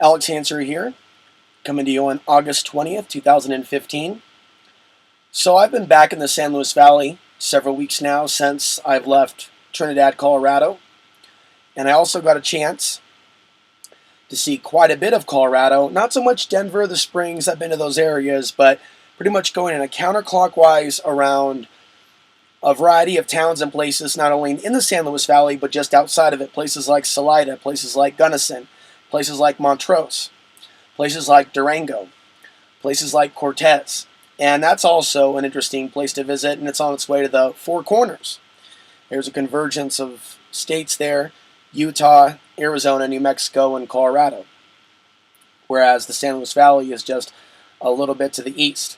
Alex Hanser here, coming to you on August 20th, 2015. So I've been back in the San Luis Valley several weeks now since I've left Trinidad, Colorado. And I also got a chance to see quite a bit of Colorado. Not so much Denver, the Springs, I've been to those areas, but pretty much going in a counterclockwise around a variety of towns and places, not only in the San Luis Valley, but just outside of it. Places like Salida, places like Gunnison, places like Montrose, places like Durango, places like Cortez. And that's also an interesting place to visit, and it's on its way to the Four Corners. There's a convergence of states there: Utah, Arizona, New Mexico, and Colorado. Whereas the San Luis Valley is just a little bit to the east.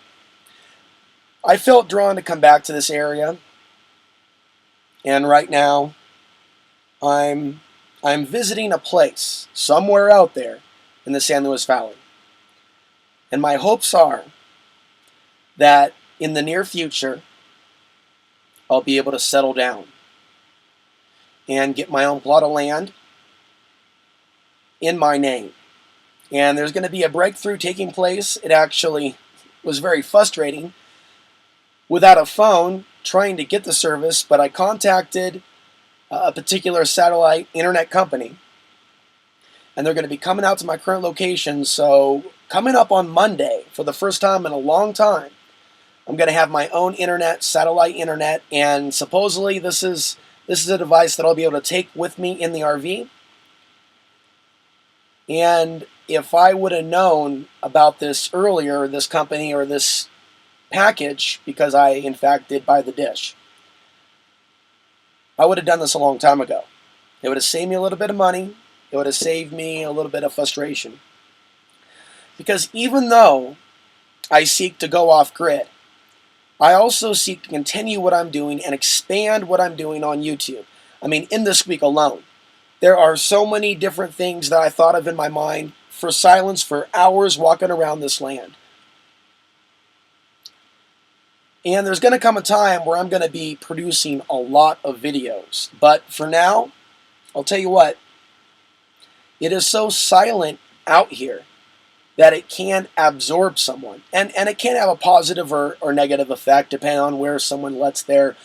I felt drawn to come back to this area, and right now I'm visiting a place somewhere out there in the San Luis Valley. And my hopes are that in the near future, I'll be able to settle down and get my own plot of land in my name. And there's going to be a breakthrough taking place. It actually was very frustrating without a phone trying to get the service, but I contacted a particular satellite internet company, and they're going to be coming out to my current location. So coming up on Monday, for the first time in a long time, I'm going to have my own internet, satellite internet, and supposedly this is a device that I'll be able to take with me in the RV. And if I would have known about this earlier, this company or this package, because I in fact did buy the dish, I would have done this a long time ago. It would have saved me a little bit of money. It would have saved me a little bit of frustration. Because even though I seek to go off grid, I also seek to continue what I'm doing and expand what I'm doing on YouTube. I mean, in this week alone, there are so many different things that I thought of in my mind for silence for hours walking around this land. And there's going to come a time where I'm going to be producing a lot of videos. But for now, I'll tell you what, it is so silent out here that it can absorb someone. And it can have a positive or negative effect depending on where someone lets their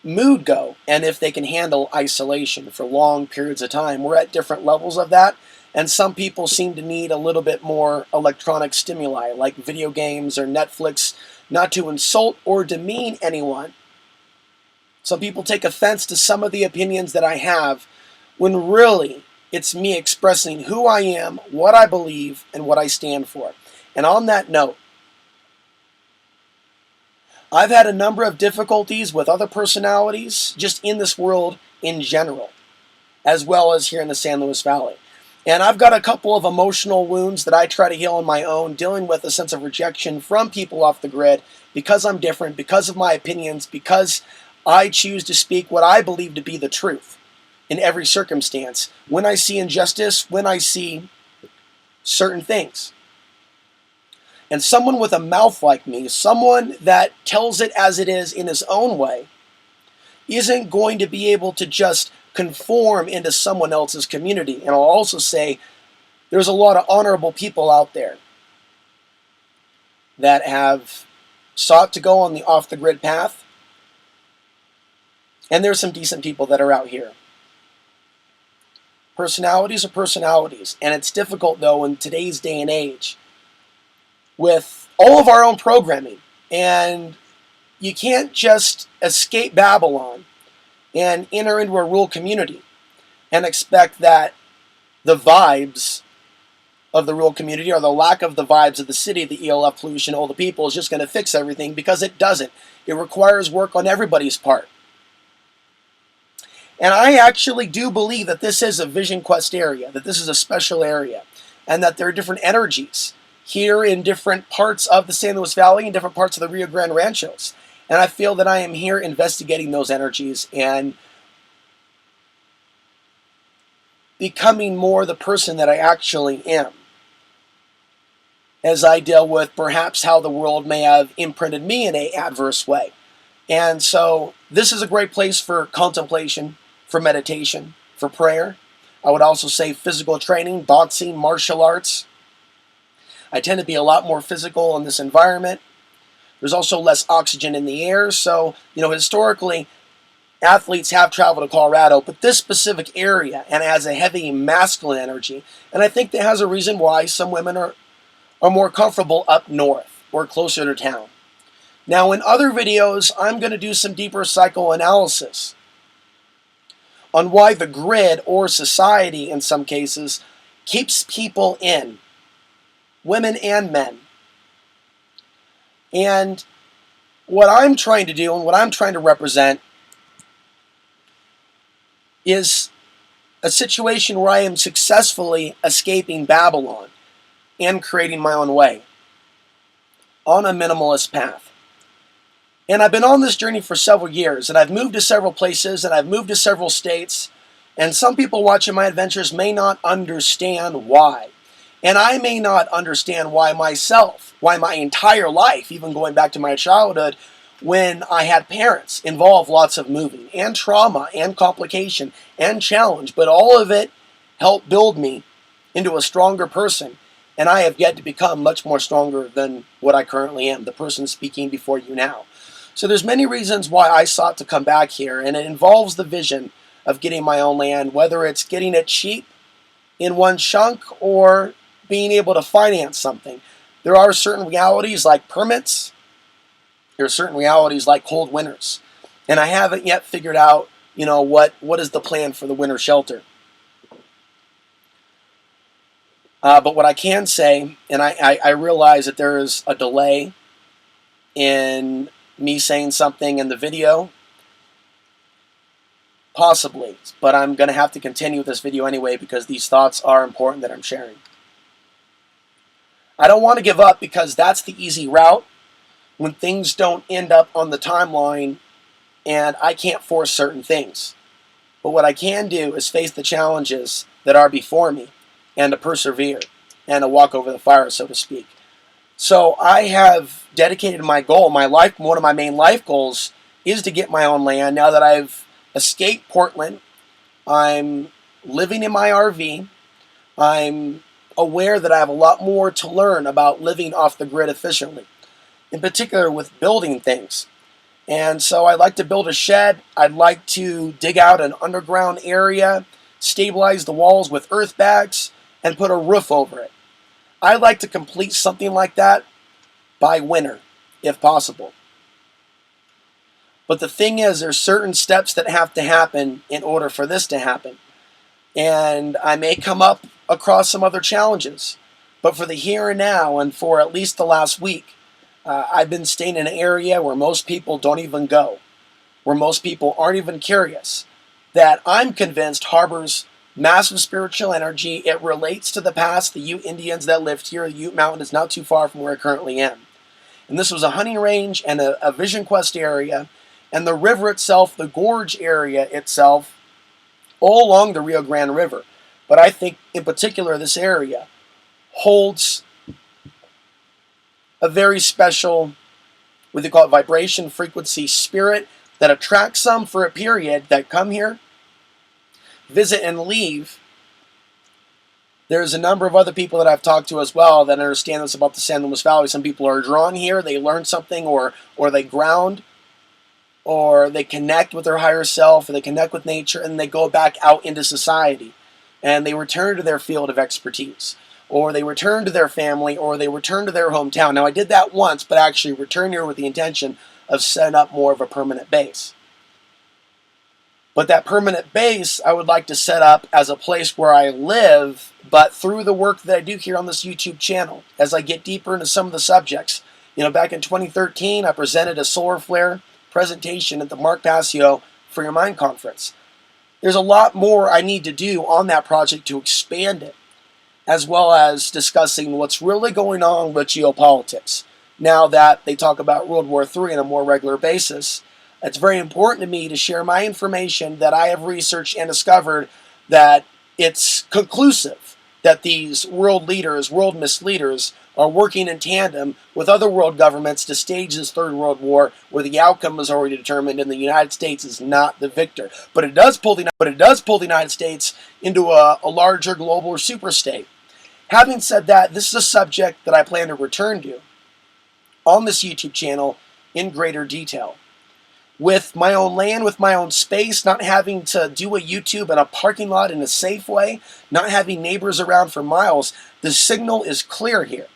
mood go and if they can handle isolation for long periods of time. We're at different levels of that. And some people seem to need a little bit more electronic stimuli, like video games or Netflix, not to insult or demean anyone. Some people take offense to some of the opinions that I have, when really it's me expressing who I am, what I believe, and what I stand for. And on that note, I've had a number of difficulties with other personalities just in this world in general, as well as here in the San Luis Valley. And I've got a couple of emotional wounds that I try to heal on my own, dealing with a sense of rejection from people off the grid because I'm different, because of my opinions, because I choose to speak what I believe to be the truth in every circumstance. When I see injustice, when I see certain things. And someone with a mouth like me, someone that tells it as it is in his own way, isn't going to be able to just conform into someone else's community. And I'll also say there's a lot of honorable people out there that have sought to go on the off-the-grid path. And there's some decent people that are out here. Personalities are personalities. And it's difficult, though, in today's day and age with all of our own programming. And you can't just escape Babylon and enter into a rural community and expect that the vibes of the rural community or the lack of the vibes of the city, the ELF pollution, all the people, is just going to fix everything, because it doesn't. It requires work on everybody's part. And I actually do believe that this is a Vision Quest area, that this is a special area, and that there are different energies here in different parts of the San Luis Valley and different parts of the Rio Grande Ranchos. And I feel that I am here investigating those energies and becoming more the person that I actually am, as I deal with perhaps how the world may have imprinted me in an adverse way. And so this is a great place for contemplation, for meditation, for prayer. I would also say physical training, boxing, martial arts. I tend to be a lot more physical in this environment. There's also less oxygen in the air. So, historically, athletes have traveled to Colorado, but this specific area, and it has a heavy masculine energy. And I think that has a reason why some women are more comfortable up north or closer to town. Now, in other videos, I'm going to do some deeper psychoanalysis on why the grid, or society in some cases, keeps people in, women and men. And what I'm trying to do and what I'm trying to represent is a situation where I am successfully escaping Babylon and creating my own way on a minimalist path. And I've been on this journey for several years, and I've moved to several places, and I've moved to several states, and some people watching my adventures may not understand why. And I may not understand why myself, why my entire life, even going back to my childhood, when I had parents, involved lots of moving, and trauma, and complication, and challenge, but all of it helped build me into a stronger person. And I have yet to become much more stronger than what I currently am, the person speaking before you now. So there's many reasons why I sought to come back here, and it involves the vision of getting my own land, whether it's getting it cheap in one chunk or being able to finance something. There are certain realities like permits. There are certain realities like cold winters. And I haven't yet figured out, what is the plan for the winter shelter. But what I can say, and I realize that there is a delay in me saying something in the video, possibly, but I'm going to have to continue with this video anyway because these thoughts are important that I'm sharing. I don't want to give up because that's the easy route when things don't end up on the timeline and I can't force certain things. But what I can do is face the challenges that are before me and to persevere and to walk over the fire, so to speak. So I have dedicated my goal, one of my main life goals is to get my own land. Now that I've escaped Portland, I'm living in my RV. I'm aware that I have a lot more to learn about living off the grid efficiently, in particular with building things. And so I'd like to build a shed. I'd like to dig out an underground area, stabilize the walls with earth bags, and put a roof over it. I'd like to complete something like that by winter, if possible. But the thing is, there's certain steps that have to happen in order for this to happen. And I may come up across some other challenges. But for the here and now, and for at least the last week, I've been staying in an area where most people don't even go, where most people aren't even curious, that I'm convinced harbors massive spiritual energy. It relates to the past, the Ute Indians that lived here. The Ute Mountain is not too far from where I currently am. And this was a hunting range and a vision quest area. And the river itself, the gorge area itself, all along the Rio Grande River. But I think in particular this area holds a very special, what they call it, vibration, frequency, spirit that attracts some for a period that come here, visit and leave. There's a number of other people that I've talked to as well that understand this about the San Luis Valley. Some people are drawn here, they learn something, or they ground, or they connect with their higher self, or they connect with nature, and they go back out into society. And they return to their field of expertise, or they return to their family, or they return to their hometown. Now, I did that once, but actually returned here with the intention of setting up more of a permanent base. But that permanent base, I would like to set up as a place where I live, but through the work that I do here on this YouTube channel, as I get deeper into some of the subjects. Back in 2013, I presented a solar flare presentation at the Mark Passio For Your Mind conference. There's a lot more I need to do on that project to expand it, as well as discussing what's really going on with geopolitics. Now that they talk about World War III on a more regular basis, it's very important to me to share my information that I have researched and discovered that it's conclusive that these world leaders, world misleaders, are working in tandem with other world governments to stage this third world war where the outcome is already determined and the United States is not the victor. But it does pull the United States into a larger global or super state. Having said that, this is a subject that I plan to return to on this YouTube channel in greater detail. With my own land, with my own space, not having to do a YouTube in a parking lot in a safe way, not having neighbors around for miles, the signal is clear here.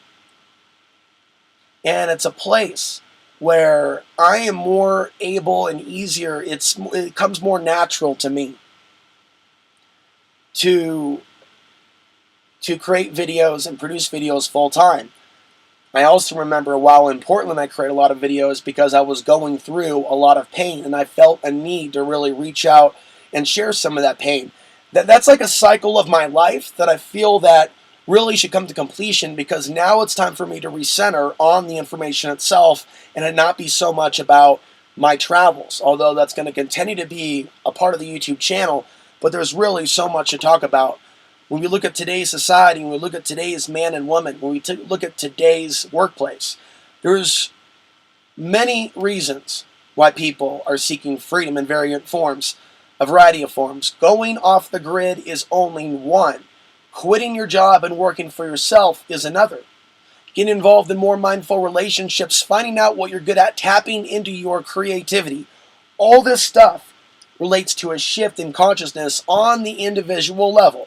And it's a place where I am more able and easier, it comes more natural to me to create videos and produce videos full time. I also remember while in Portland I created a lot of videos because I was going through a lot of pain and I felt a need to really reach out and share some of that pain. That's like a cycle of my life that I feel that really should come to completion, because now it's time for me to recenter on the information itself and it not be so much about my travels, although that's going to continue to be a part of the YouTube channel, but there's really so much to talk about. When we look at today's society, when we look at today's man and woman, when we look at today's workplace, there's many reasons why people are seeking freedom in variant forms, a variety of forms. Going off the grid is only one. Quitting your job and working for yourself is another. Getting involved in more mindful relationships, finding out what you're good at, tapping into your creativity. All this stuff relates to a shift in consciousness on the individual level.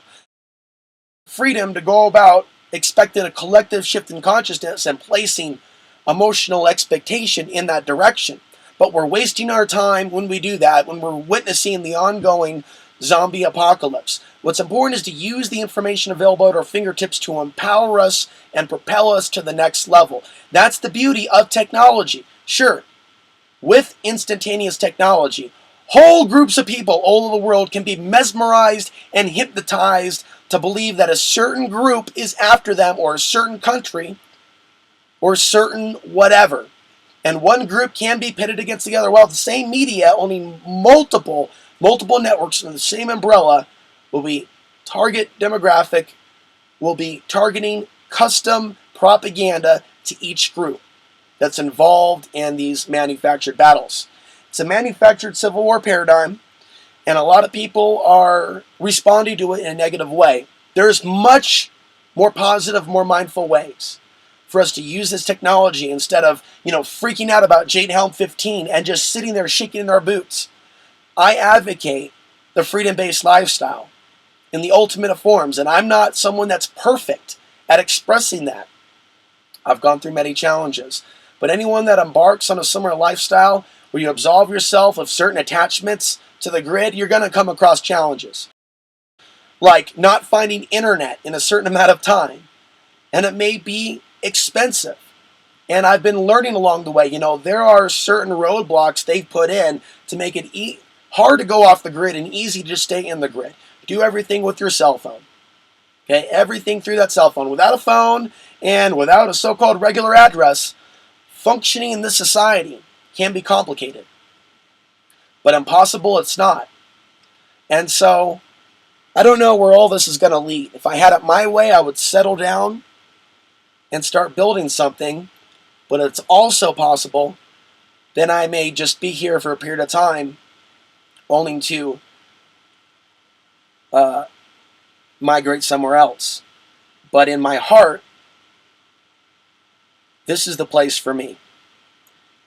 Freedom to go about expecting a collective shift in consciousness and placing emotional expectation in that direction. But we're wasting our time when we do that, when we're witnessing the ongoing zombie apocalypse. What's important is to use the information available at our fingertips to empower us and propel us to the next level. That's the beauty of technology. Sure, with instantaneous technology, whole groups of people all over the world can be mesmerized and hypnotized to believe that a certain group is after them, or a certain country, or certain whatever. And one group can be pitted against the other, while the same media, owning multiple networks under the same umbrella, will be target demographic, will be targeting custom propaganda to each group that's involved in these manufactured battles. It's a manufactured civil war paradigm, and a lot of people are responding to it in a negative way. There's much more positive, more mindful ways for us to use this technology instead of, freaking out about Jade Helm 15 and just sitting there shaking in our boots. I advocate the freedom-based lifestyle in the ultimate of forms, and I'm not someone that's perfect at expressing that. I've gone through many challenges, but anyone that embarks on a similar lifestyle where you absolve yourself of certain attachments to the grid, you're going to come across challenges. Like not finding internet in a certain amount of time. And it may be expensive. And I've been learning along the way, there are certain roadblocks they've put in to make it hard to go off the grid and easy to just stay in the grid. Do everything with your cell phone. Okay, everything through that cell phone. Without a phone and without a so-called regular address, functioning in this society can be complicated. But impossible it's not. And so, I don't know where all this is going to lead. If I had it my way, I would settle down and start building something. But it's also possible then I may just be here for a period of time, only to migrate somewhere else. But in my heart, this is the place for me.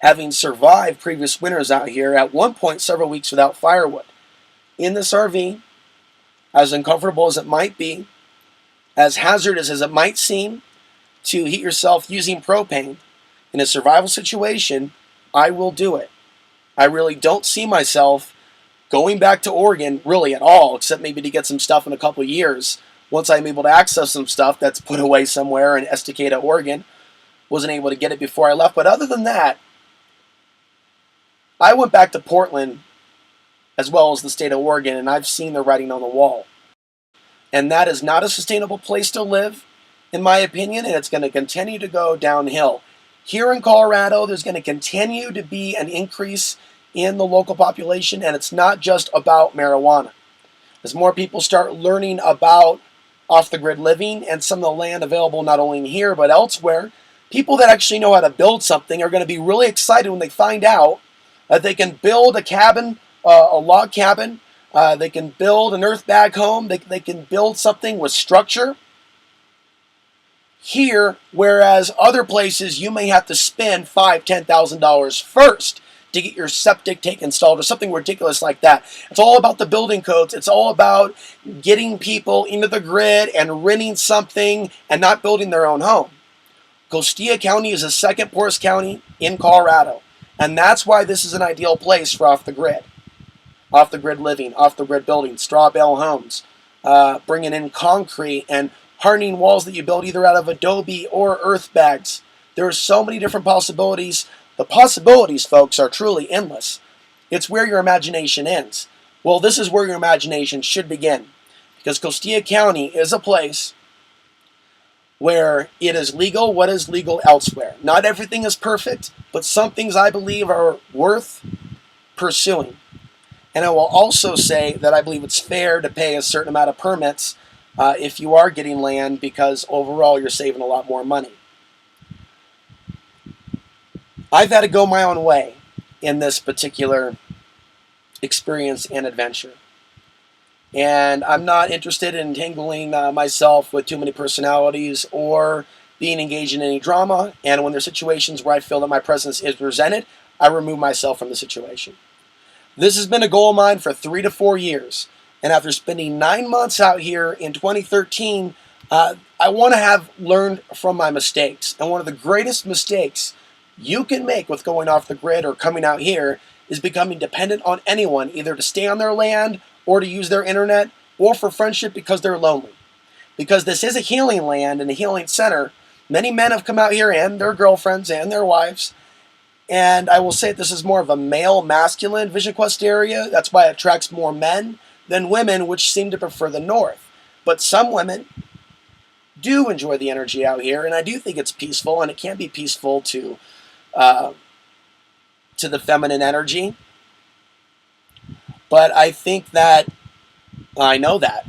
Having survived previous winters out here, at one point several weeks without firewood, in this RV, as uncomfortable as it might be, as hazardous as it might seem to heat yourself using propane, in a survival situation, I will do it. I really don't see myself going back to Oregon really at all, except maybe to get some stuff in a couple of years. Once I'm able to access some stuff that's put away somewhere in Estacada, Oregon. Wasn't able to get it before I left, but other than that, I went back to Portland as well as the state of Oregon, and I've seen the writing on the wall. And that is not a sustainable place to live, in my opinion, and it's going to continue to go downhill. Here in Colorado, there's going to continue to be an increase in the local population, and it's not just about marijuana. As more people start learning about off-the-grid living and some of the land available not only in here but elsewhere, people that actually know how to build something are going to be really excited when they find out that they can build a cabin, a log cabin. They can build an earth bag home. They can build something with structure here, whereas other places you may have to spend $5,000-$10,000 first to get your septic tank installed or something ridiculous like that. It's all about the building codes. It's all about getting people into the grid and renting something and not building their own home. Costilla County is the second poorest county in Colorado, and that's why this is an ideal place for off-the-grid living, off-the-grid building, straw bale homes, bringing in concrete and hardening walls that you build either out of adobe or earth bags. There are so many different possibilities. The possibilities, folks, are truly endless. It's where your imagination ends. Well, this is where your imagination should begin, because Costilla County is a place where it is legal what is legal elsewhere. Not everything is perfect, but some things I believe are worth pursuing. And I will also say that I believe it's fair to pay a certain amount of permits if you are getting land, because overall you're saving a lot more money. I've had to go my own way in this particular experience and adventure. And I'm not interested in entangling myself with too many personalities or being engaged in any drama. And when there's situations where I feel that my presence is resented, I remove myself from the situation. This has been a goal of mine for 3 to 4 years. And after spending 9 months out here in 2013, I want to have learned from my mistakes. And one of the greatest mistakes you can make with going off the grid or coming out here is becoming dependent on anyone, either to stay on their land or to use their internet or for friendship because they're lonely. Because this is a healing land and a healing center. Many men have come out here and their girlfriends and their wives. And I will say this is more of a male masculine Vision Quest area. That's why it attracts more men than women, which seem to prefer the north. But some women do enjoy the energy out here, and I do think it's peaceful, and it can be peaceful to the feminine energy. But I think that, I know that,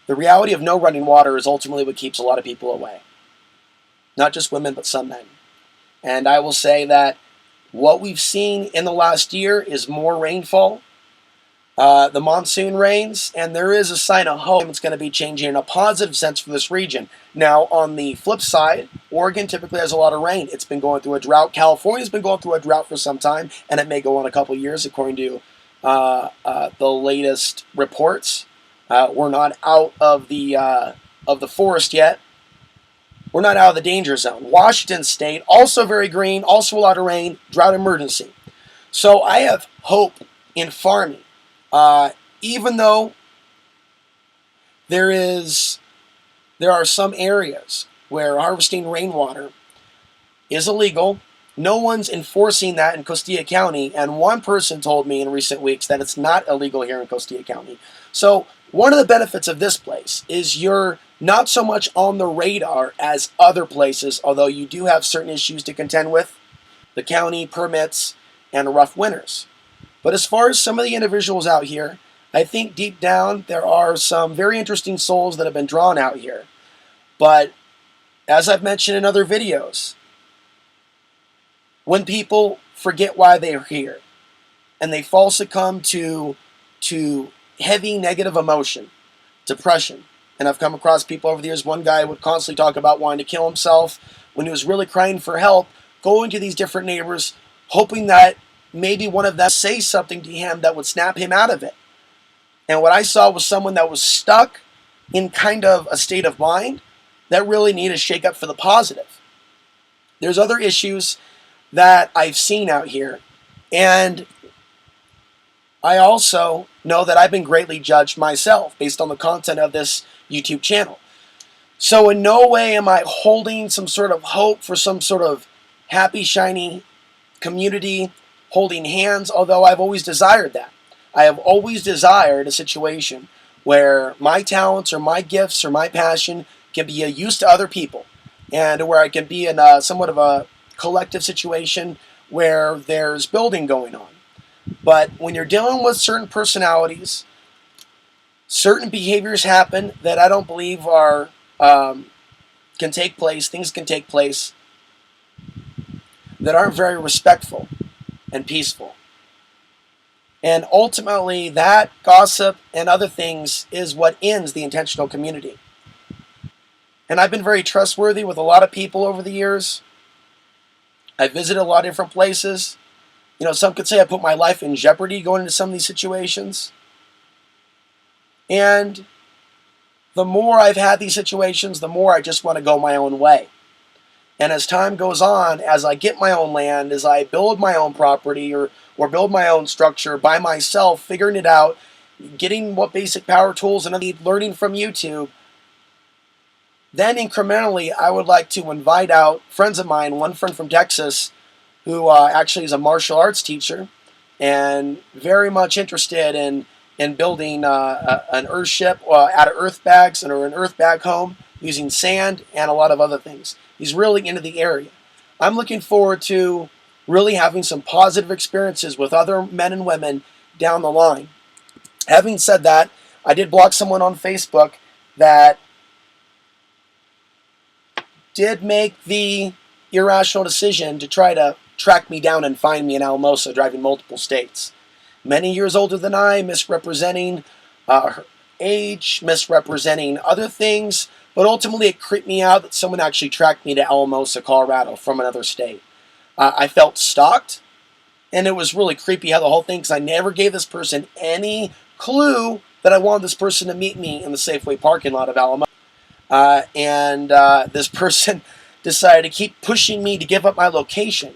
the reality of no running water is ultimately what keeps a lot of people away. Not just women, but some men. And I will say that what we've seen in the last year is more rainfall, the monsoon rains, and there is a sign of hope. It's going to be changing in a positive sense for this region. Now, on the flip side, Oregon typically has a lot of rain. It's been going through a drought. California's been going through a drought for some time, and it may go on a couple years, according to the latest reports. We're not out of the forest yet. We're not out of the danger zone. Washington State, also very green, also a lot of rain, drought emergency. So I have hope in farming. Even though there are some areas where harvesting rainwater is illegal, no one's enforcing that in Costilla County, and one person told me in recent weeks that it's not illegal here in Costilla County. So one of the benefits of this place is you're not so much on the radar as other places, although you do have certain issues to contend with, the county, permits, and rough winters. But as far as some of the individuals out here, I think deep down there are some very interesting souls that have been drawn out here. But as I've mentioned in other videos, when people forget why they're here and they fall succumb to heavy negative emotion, depression, and I've come across people over the years, one guy would constantly talk about wanting to kill himself when he was really crying for help, going to these different neighbors, hoping that maybe one of them say something to him that would snap him out of it. And what I saw was someone that was stuck in kind of a state of mind that really needed a shake up for the positive. There's other issues that I've seen out here, and I also know that I've been greatly judged myself based on the content of this YouTube channel. So in no way am I holding some sort of hope for some sort of happy, shiny community, holding hands, although I've always desired that. I have always desired a situation where my talents or my gifts or my passion can be a use to other people, and where I can be in somewhat of a collective situation where there's building going on. But when you're dealing with certain personalities, certain behaviors happen that I don't believe are can take place. Things can take place that aren't very respectful and peaceful. And ultimately, that gossip and other things is what ends the intentional community. And I've been very trustworthy with a lot of people over the years. I visited a lot of different places. You know, some could say I put my life in jeopardy going into some of these situations. And the more I've had these situations, the more I just want to go my own way. And as time goes on, as I get my own land, as I build my own property or build my own structure by myself, figuring it out, getting what basic power tools and learning from YouTube, then incrementally I would like to invite out friends of mine, one friend from Texas who actually is a martial arts teacher and very much interested in building an earth ship out of earth bags or an earth bag home using sand and a lot of other things. He's really into the area. I'm looking forward to really having some positive experiences with other men and women down the line. Having said that, I did block someone on Facebook that did make the irrational decision to try to track me down and find me in Alamosa, driving multiple states. Many years older than I, misrepresenting her age, misrepresenting other things, but ultimately it creeped me out that someone actually tracked me to Alamosa, Colorado from another state. I felt stalked, and it was really creepy how the whole thing, because I never gave this person any clue that I wanted this person to meet me in the Safeway parking lot of Alamosa. This person decided to keep pushing me to give up my location,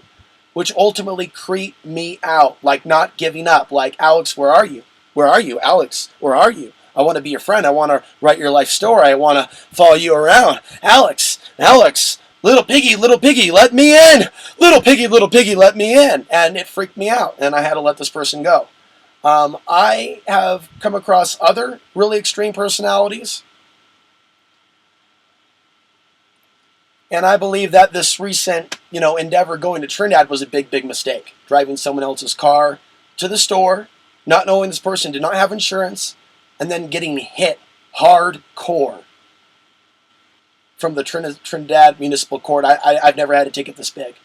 which ultimately creeped me out, like not giving up, like, Alex, where are you? Where are you? Alex, where are you? I want to be your friend. I want to write your life story. I want to follow you around. Alex, little piggy, let me in. Little piggy, let me in. And it freaked me out, and I had to let this person go. I have come across other really extreme personalities, and I believe that this recent, endeavor going to Trinidad was a big, big mistake. Driving someone else's car to the store, not knowing this person did not have insurance, and then getting hit hardcore from the Trinidad Municipal Court. I've never had a ticket this big.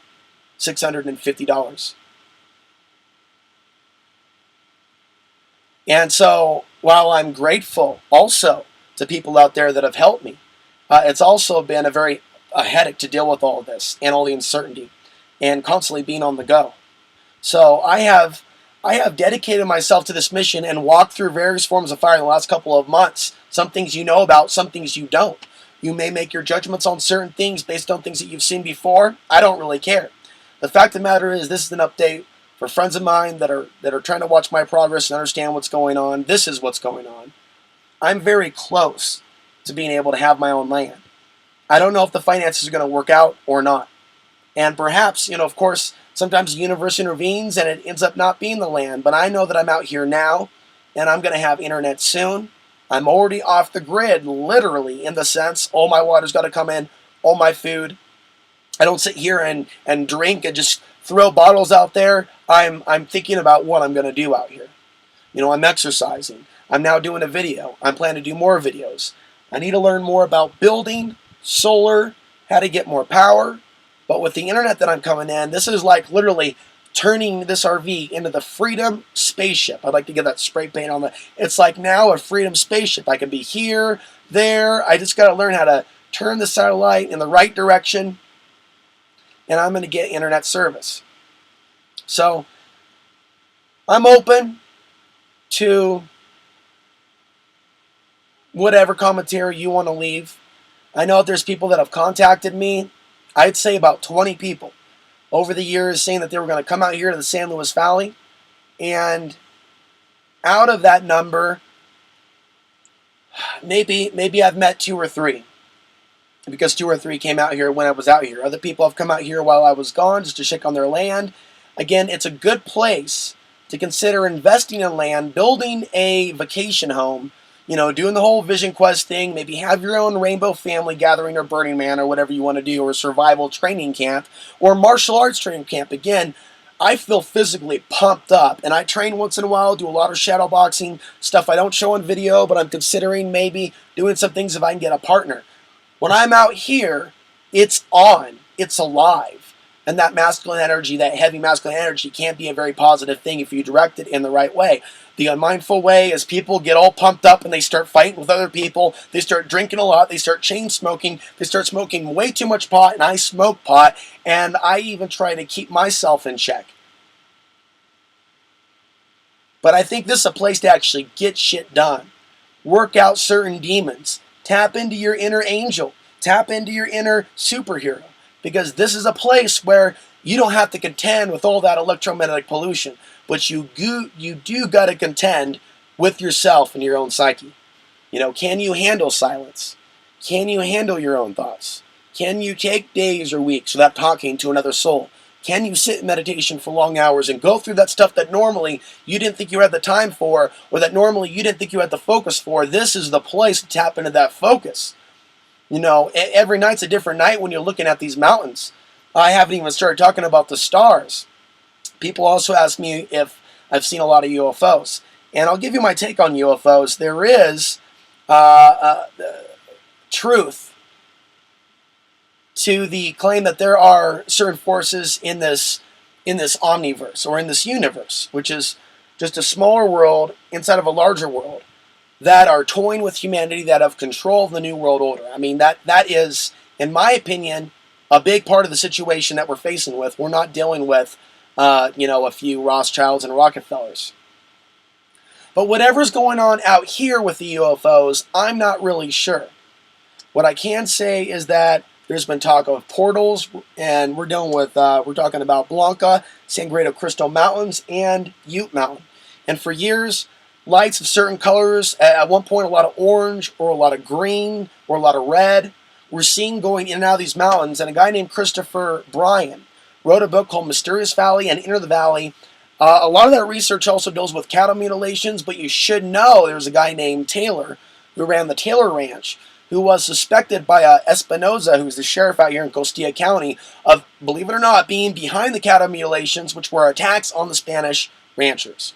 $650. And so, while I'm grateful also to people out there that have helped me, it's also been a headache to deal with all of this and all the uncertainty and constantly being on the go. So I have dedicated myself to this mission and walked through various forms of fire in the last couple of months. Some things you know about, some things you don't. You may make your judgments on certain things based on things that you've seen before. I don't really care. The fact of the matter is, this is an update for friends of mine that are trying to watch my progress and understand what's going on. This is what's going on. I'm very close to being able to have my own land. I don't know if the finances are going to work out or not. And perhaps, of course, sometimes the universe intervenes and it ends up not being the land. But I know that I'm out here now, and I'm going to have internet soon. I'm already off the grid, literally, in the sense, all my water's got to come in, all my food. I don't sit here and drink and just throw bottles out there. I'm thinking about what I'm going to do out here. I'm exercising. I'm now doing a video. I'm planning to do more videos. I need to learn more about building, solar, how to get more power. But with the internet that I'm coming in, this is like literally turning this RV into the Freedom spaceship. I'd like to get that spray paint on the. It's like now a Freedom spaceship. I can be here, there. I just got to learn how to turn the satellite in the right direction, and I'm going to get internet service. So I'm open to whatever commentary you want to leave. I know there's people that have contacted me. I'd say about 20 people over the years saying that they were going to come out here to the San Luis Valley. And out of that number, maybe I've met 2 or 3. Because 2 or 3 came out here when I was out here. Other people have come out here while I was gone just to check on their land. Again, it's a good place to consider investing in land, building a vacation home, doing the whole Vision Quest thing, maybe have your own Rainbow Family Gathering or Burning Man or whatever you want to do, or survival training camp, or martial arts training camp. Again, I feel physically pumped up, and I train once in a while, do a lot of shadow boxing, stuff I don't show on video, but I'm considering maybe doing some things if I can get a partner. When I'm out here, it's on, it's alive. And that masculine energy, that heavy masculine energy, can't be a very positive thing if you direct it in the right way. The unmindful way is people get all pumped up and they start fighting with other people. They start drinking a lot. They start chain smoking. They start smoking way too much pot, and I smoke pot, and I even try to keep myself in check. But I think this is a place to actually get shit done. Work out certain demons. Tap into your inner angel. Tap into your inner superhero. Because this is a place where you don't have to contend with all that electromagnetic pollution. But you do got to contend with yourself and your own psyche. Can you handle silence? Can you handle your own thoughts? Can you take days or weeks without talking to another soul? Can you sit in meditation for long hours and go through that stuff that normally you didn't think you had the time for, or that normally you didn't think you had the focus for? This is the place to tap into that focus. Every night's a different night when you're looking at these mountains. I haven't even started talking about the stars. People also ask me if I've seen a lot of UFOs. And I'll give you my take on UFOs. There is truth to the claim that there are certain forces in this omniverse, or in this universe, which is just a smaller world inside of a larger world, that are toying with humanity, that have control of the New World Order. I mean, that is, in my opinion, a big part of the situation that we're facing with. We're not dealing with, a few Rothschilds and Rockefellers. But whatever's going on out here with the UFOs, I'm not really sure. What I can say is that there's been talk of portals, and we're talking about Blanca, Sangredo Crystal Mountains, and Ute Mountain. And for years, lights of certain colors, at one point a lot of orange, or a lot of green, or a lot of red, were seen going in and out of these mountains. And a guy named Christopher Bryan wrote a book called Mysterious Valley and Enter the Valley. A lot of that research also deals with cattle mutilations, but you should know there's a guy named Taylor who ran the Taylor Ranch, who was suspected by Espinoza, who's the sheriff out here in Costilla County, of, believe it or not, being behind the cattle mutilations, which were attacks on the Spanish ranchers.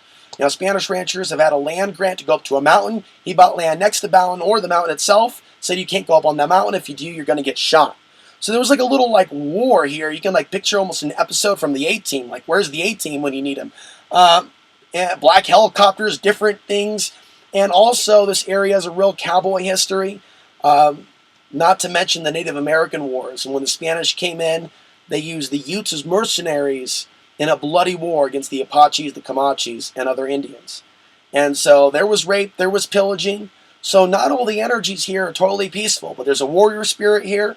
Spanish ranchers have had a land grant to go up to a mountain. He bought land next to the mountain, or the mountain itself, said you can't go up on that mountain. If you do, you're going to get shot. So there was like a little war here. You can picture almost an episode from the A-Team. Where's the A-Team when you need them? And black helicopters, different things. And also this area has a real cowboy history. Not to mention the Native American wars. And when the Spanish came in, they used the Utes as mercenaries in a bloody war against the Apaches, the Comanches, and other Indians. And so there was rape, there was pillaging. So not all the energies here are totally peaceful, but there's a warrior spirit here.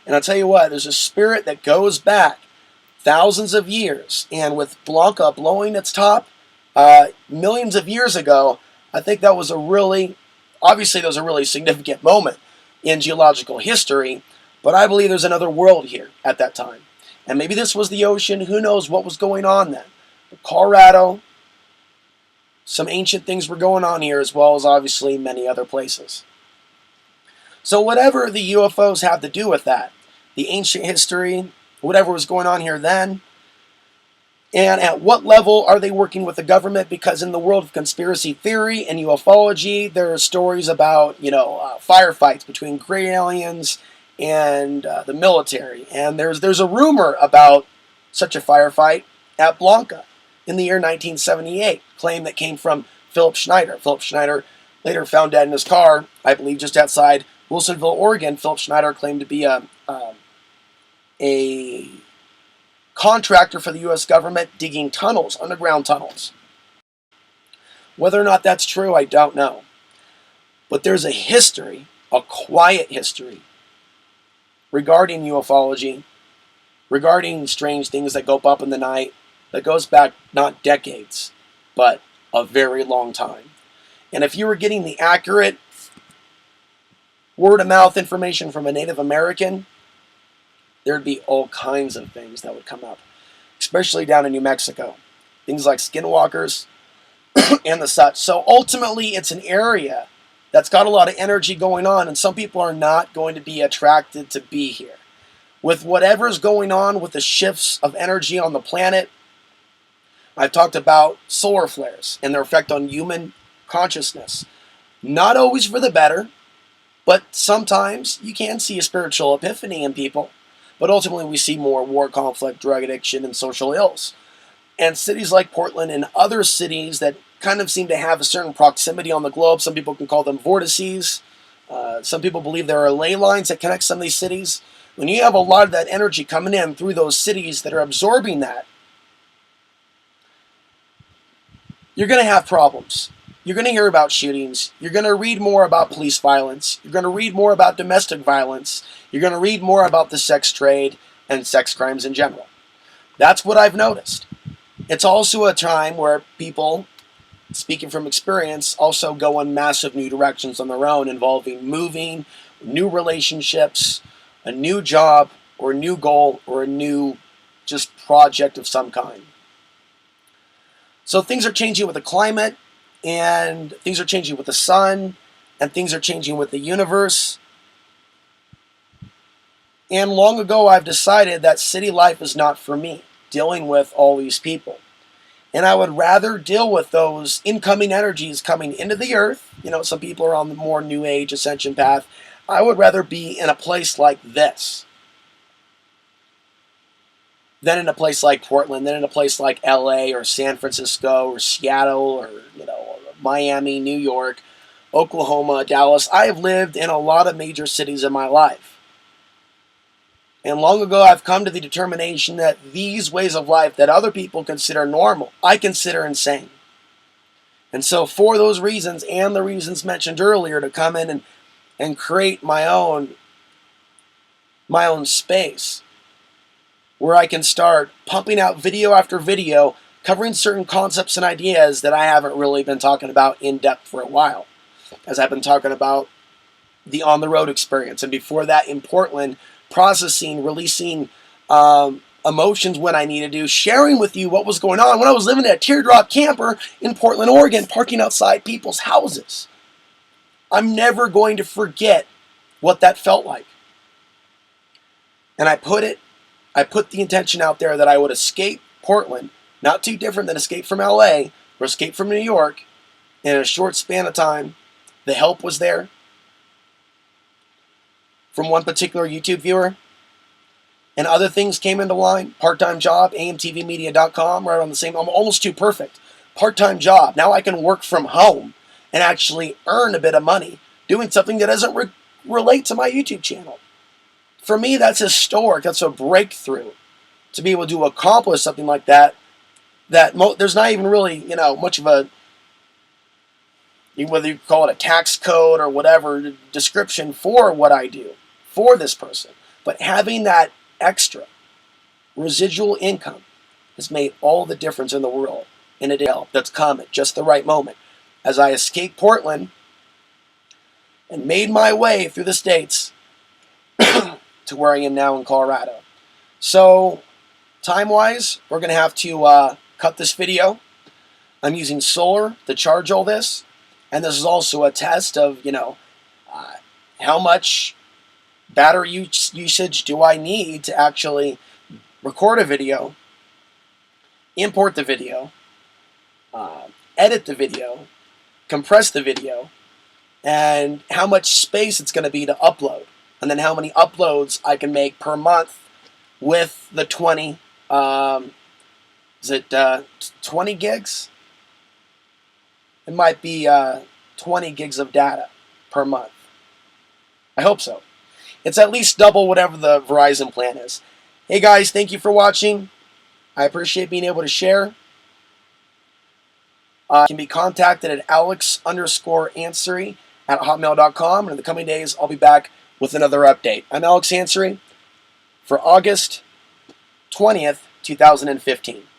And I'll tell you what, there's a spirit that goes back thousands of years. And with Blanca blowing its top millions of years ago, I think that was obviously there was a really significant moment in geological history, but I believe there's another world here at that time. And maybe this was the ocean. Who knows what was going on then? But Colorado, some ancient things were going on here, as well as obviously many other places. So whatever the UFOs have to do with that, the ancient history, whatever was going on here then, and at what level are they working with the government? Because in the world of conspiracy theory and ufology, there are stories about, firefights between gray aliens and the military. And there's a rumor about such a firefight at Blanca in the year 1978, claim that came from Philip Schneider. Philip Schneider later found dead in his car, I believe just outside Wilsonville, Oregon. Philip Schneider claimed to be a contractor for the U.S. government digging tunnels, underground tunnels. Whether or not that's true, I don't know. But there's a history, a quiet history, regarding ufology, regarding strange things that go up in the night, that goes back not decades, but a very long time. And if you were getting the accurate word-of-mouth information from a Native American, there'd be all kinds of things that would come up, especially down in New Mexico. Things like skinwalkers and the such. So ultimately, it's an area that's got a lot of energy going on, and some people are not going to be attracted to be here. with whatever's going on with the shifts of energy on the planet. I've talked about solar flares and their effect on human consciousness. Not always for the better, but sometimes you can see a spiritual epiphany in people. But ultimately we see more war, conflict, drug addiction, and social ills. And cities like Portland and other cities that kind of seem to have a certain proximity on the globe, some people can call them vortices. Some people believe there are ley lines that connect some of these cities. When you have a lot of that energy coming in through those cities that are absorbing that, you're going to have problems. You're going to hear about shootings. You're going to read more about police violence. You're going to read more about domestic violence. You're going to read more about the sex trade and sex crimes in general. That's what I've noticed. It's also a time where people, speaking from experience, also go in massive new directions on their own, involving moving, new relationships, a new job, or a new goal, or a new just project of some kind. So things are changing with the climate, and things are changing with the sun, and things are changing with the universe. And long ago I've decided that city life is not for me, dealing with all these people. And I would rather deal with those incoming energies coming into the earth. You know, some people are on the more new age ascension path. I would rather be in a place like this than in a place like Portland, than in a place like LA or San Francisco or Seattle or, Miami, New York, Oklahoma, Dallas. I have lived in a lot of major cities in my life. And long ago I've come to the determination that these ways of life that other people consider normal, I consider insane. And so for those reasons and the reasons mentioned earlier, to come in and create my own space where I can start pumping out video after video covering certain concepts and ideas that I haven't really been talking about in depth for a while, as I've been talking about the on-the-road experience, and before that in Portland, processing, releasing emotions when I needed to, sharing with you what was going on when I was living in a teardrop camper in Portland, Oregon, parking outside people's houses. I'm never going to forget what that felt like. And I put the intention out there that I would escape Portland, not too different than escape from LA or escape from New York, in a short span of time. The help was there from one particular YouTube viewer, and other things came into line. Part-time job, amtvmedia.com, right on the same, I'm almost too perfect. Part-time job, now I can work from home and actually earn a bit of money doing something that doesn't relate to my YouTube channel. For me, that's historic. That's a breakthrough to be able to accomplish something like that. There's not even really, much of a, whether you call it a tax code or whatever, description for what I do for this person. But having that extra residual income has made all the difference in the world. And it that's come at just the right moment. As I escaped Portland and made my way through the States to where I am now in Colorado. So, time-wise, we're going to have to cut this video. I'm using solar to charge all this. And this is also a test of, how much battery usage do I need to actually record a video, import the video, edit the video, compress the video, and how much space it's going to be to upload. And then how many uploads I can make per month with the 20, is it 20 gigs? It might be 20 gigs of data per month. I hope so. It's at least double whatever the Verizon plan is. Hey guys, thank you for watching. I appreciate being able to share. Can be contacted at alex_ansary@hotmail.com. And in the coming days, I'll be back with another update. I'm Alex Ansary for August 20th, 2015.